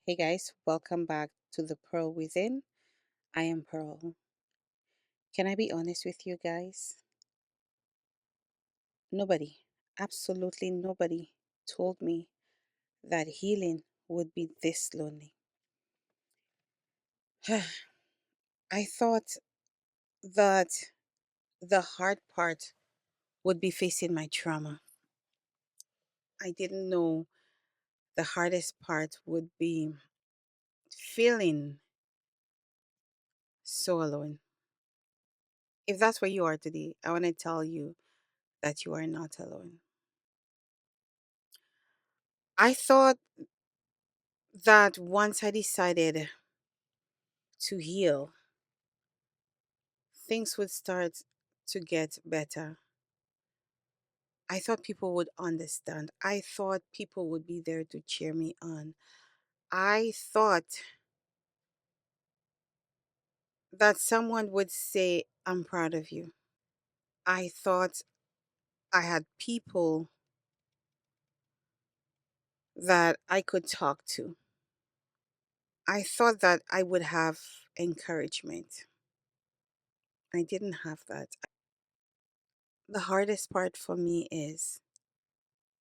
Hey guys, welcome back to the Pearl Within. I am Pearl. Can I be honest with you guys? Nobody, absolutely nobody, told me that healing would be this lonely. I thought that the hard part would be facing my trauma. I didn't know the hardest part would be feeling so alone. If that's where you are today, I want to tell you that you are not alone. I thought that once I decided to heal, things would start to get better. I thought people would understand. I thought people would be there to cheer me on. I thought that someone would say, I'm proud of you. I thought I had people that I could talk to. I thought that I would have encouragement. I didn't have that. The hardest part for me is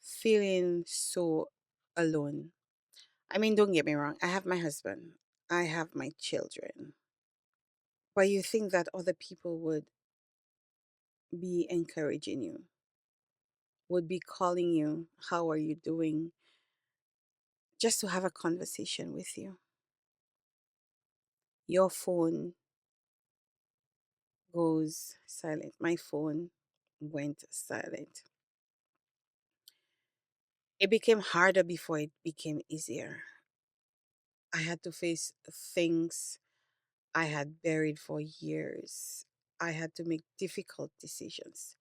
feeling so alone. I mean, don't get me wrong, I have my husband, I have my children, but you think that other people would be encouraging you, would be calling you, how are you doing, just to have a conversation with you. Your phone goes silent. My phone went silent. It became harder before it became easier. I had to face things I had buried for years. I had to make difficult decisions.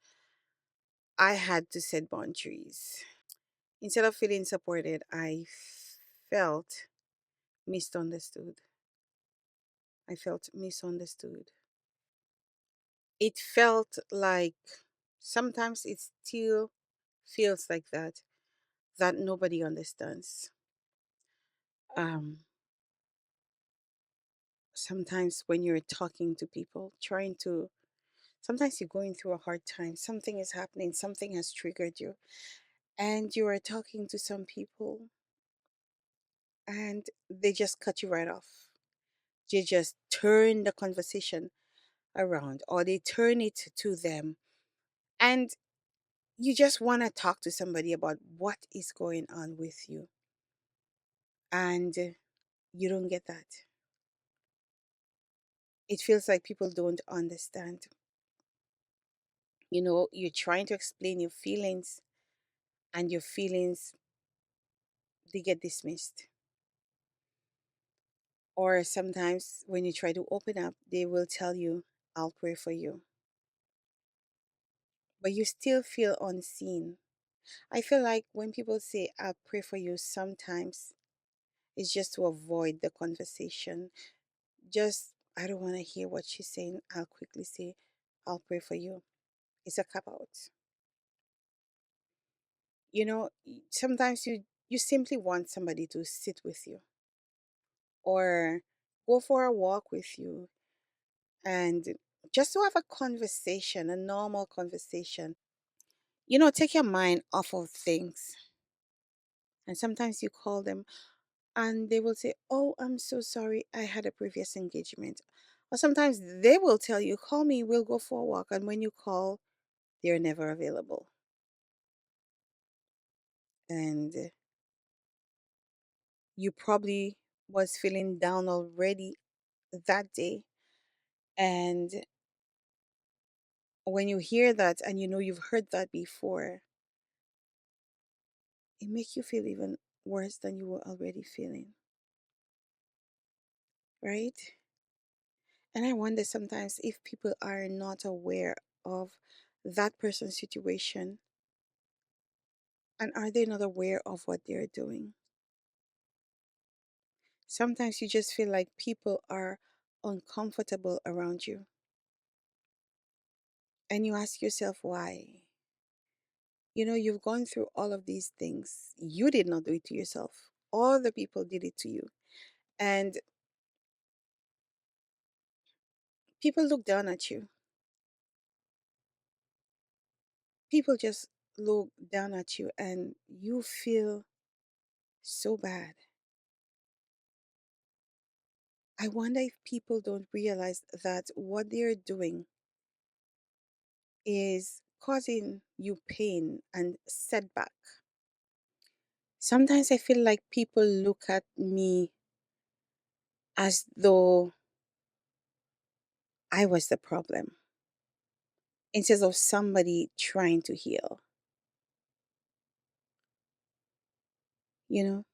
I had to set boundaries. Instead of feeling supported, I felt misunderstood. I felt misunderstood. It felt like sometimes it still feels like that nobody understands. Um, Sometimes when you're talking to people, sometimes you're going through a hard time, something is happening, something has triggered you, and you are talking to some people and they just cut you right off. They just turn the conversation around or they turn it to them. And you just want to talk to somebody about what is going on with you. And you don't get that. It feels like people don't understand. You're trying to explain your feelings, and your feelings, they get dismissed. Or sometimes when you try to open up, they will tell you, I'll pray for you. But you still feel unseen. I feel like when people say, I'll pray for you, sometimes it's just to avoid the conversation. Just, I don't want to hear what she's saying. I'll quickly say, I'll pray for you. It's a cop out. Sometimes you simply want somebody to sit with you or go for a walk with you and just to have a conversation, a normal conversation. Take your mind off of things. And sometimes you call them and they will say, oh, I'm so sorry, I had a previous engagement. Or sometimes they will tell you, call me, we'll go for a walk. And when you call, they're never available. And you probably was feeling down already that day. And when you hear that and you've heard that before, it makes you feel even worse than you were already feeling, right? And I wonder sometimes if people are not aware of that person's situation, and are they not aware of what they're doing? Sometimes you just feel like people are uncomfortable around you. And you ask yourself why. You've gone through all of these things. You did not do it to yourself. All the people did it to you. And people look down at you. People just look down at you and you feel so bad. I wonder if people don't realize that what they're doing is causing you pain and setback. Sometimes I feel like people look at me as though I was the problem instead of somebody trying to heal. You know,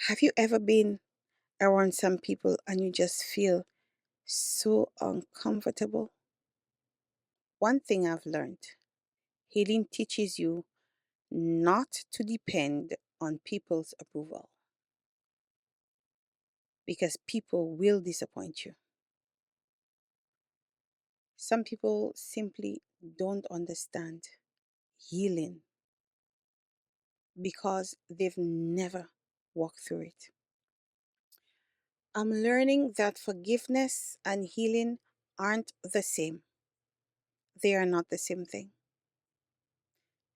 have you ever been around some people and you just feel so uncomfortable? One thing I've learned, healing teaches you not to depend on people's approval because people will disappoint you. Some people simply don't understand healing because they've never walked through it. I'm learning that forgiveness and healing aren't the same. They are not the same thing.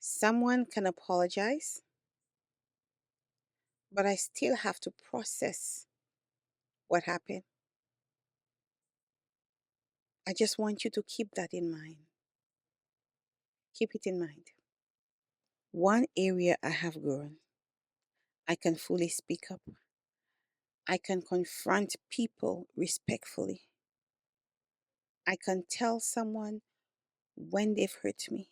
Someone can apologize, but I still have to process what happened. I just want you to keep that in mind. Keep it in mind. One area I have grown, I can fully speak up. I can confront people respectfully. I can tell someone when they've hurt me.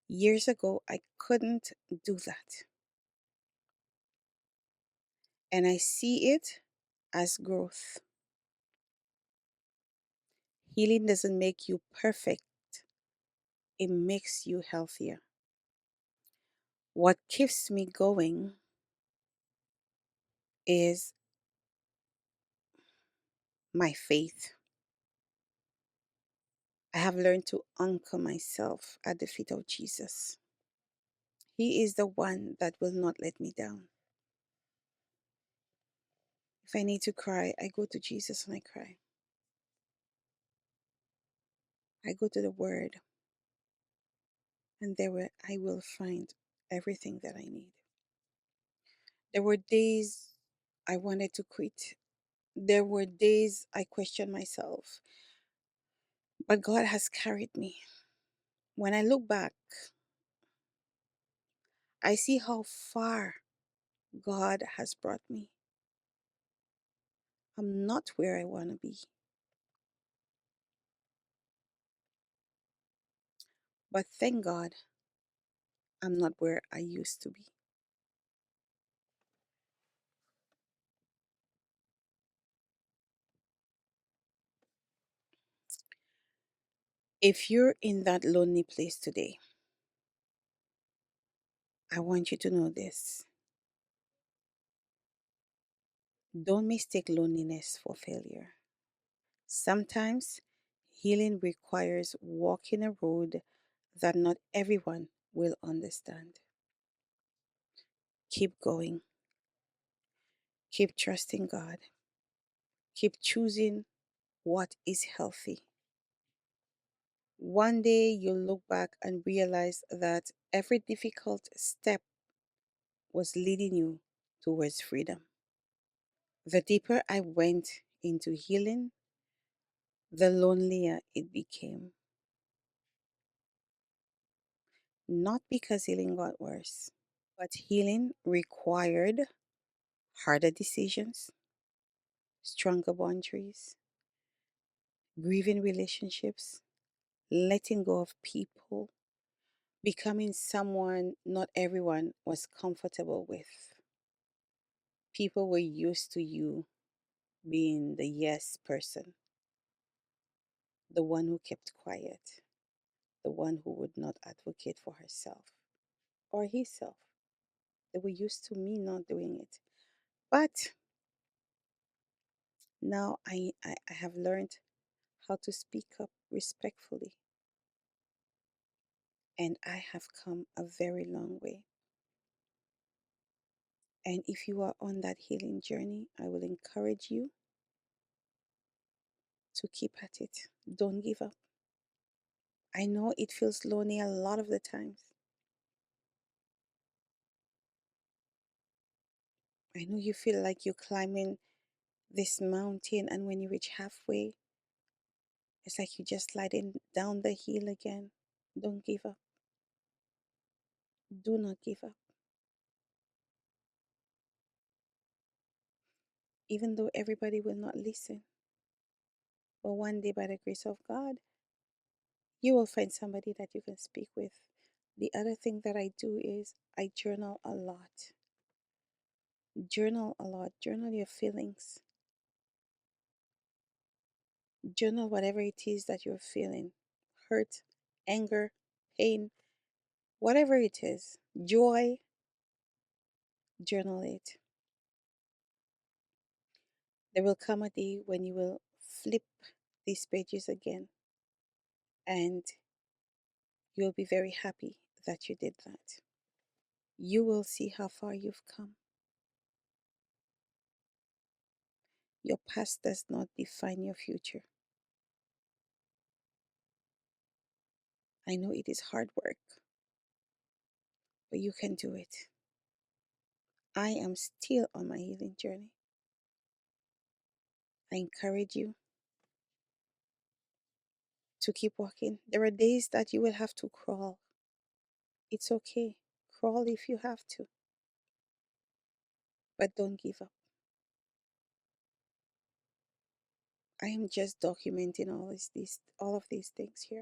Years ago, I couldn't do that. And I see it as growth. Healing doesn't make you perfect, it makes you healthier. What keeps me going is my faith. I have learned to anchor myself at the feet of Jesus. He is the one that will not let me down. If I need to cry, I go to Jesus and I cry. I go to the Word, and there where I will find everything that I need. There were days I wanted to quit. There were days I questioned myself, but God has carried me. When I look back, I see how far God has brought me. I'm not where I want to be, but thank God I'm not where I used to be. If you're in that lonely place today, I want you to know this. Don't mistake loneliness for failure. Sometimes healing requires walking a road that not everyone will understand. Keep going, keep trusting God, keep choosing what is healthy. One day you'll look back and realize that every difficult step was leading you towards freedom. The deeper I went into healing, the lonelier it became. Not because healing got worse, but healing required harder decisions, stronger boundaries, grieving relationships, letting go of people, becoming someone not everyone was comfortable with. People were used to you being the yes person, the one who kept quiet, the one who would not advocate for herself or himself. They were used to me not doing it. But now I have learned how to speak up respectfully, and I have come a very long way. And if you are on that healing journey, I will encourage you to keep at it. Don't give up. I know it feels lonely a lot of the times. I know you feel like you're climbing this mountain, and when you reach halfway, it's like you're just sliding down the hill again. Don't give up. Do not give up. Even though everybody will not listen, but one day, by the grace of God, you will find somebody that you can speak with. The other thing that I do is I journal a lot. Journal a lot. Journal your feelings. Journal whatever it is that you're feeling, hurt, anger, pain, whatever it is, joy. Journal it. There will come a day when you will flip these pages again, and you'll be very happy that you did that. You will see how far you've come. Your past does not define your future. I know it is hard work, but you can do it. I am still on my healing journey. I encourage you to keep walking. There are days that you will have to crawl. It's okay. Crawl if you have to, but don't give up. I am just documenting all of these things here.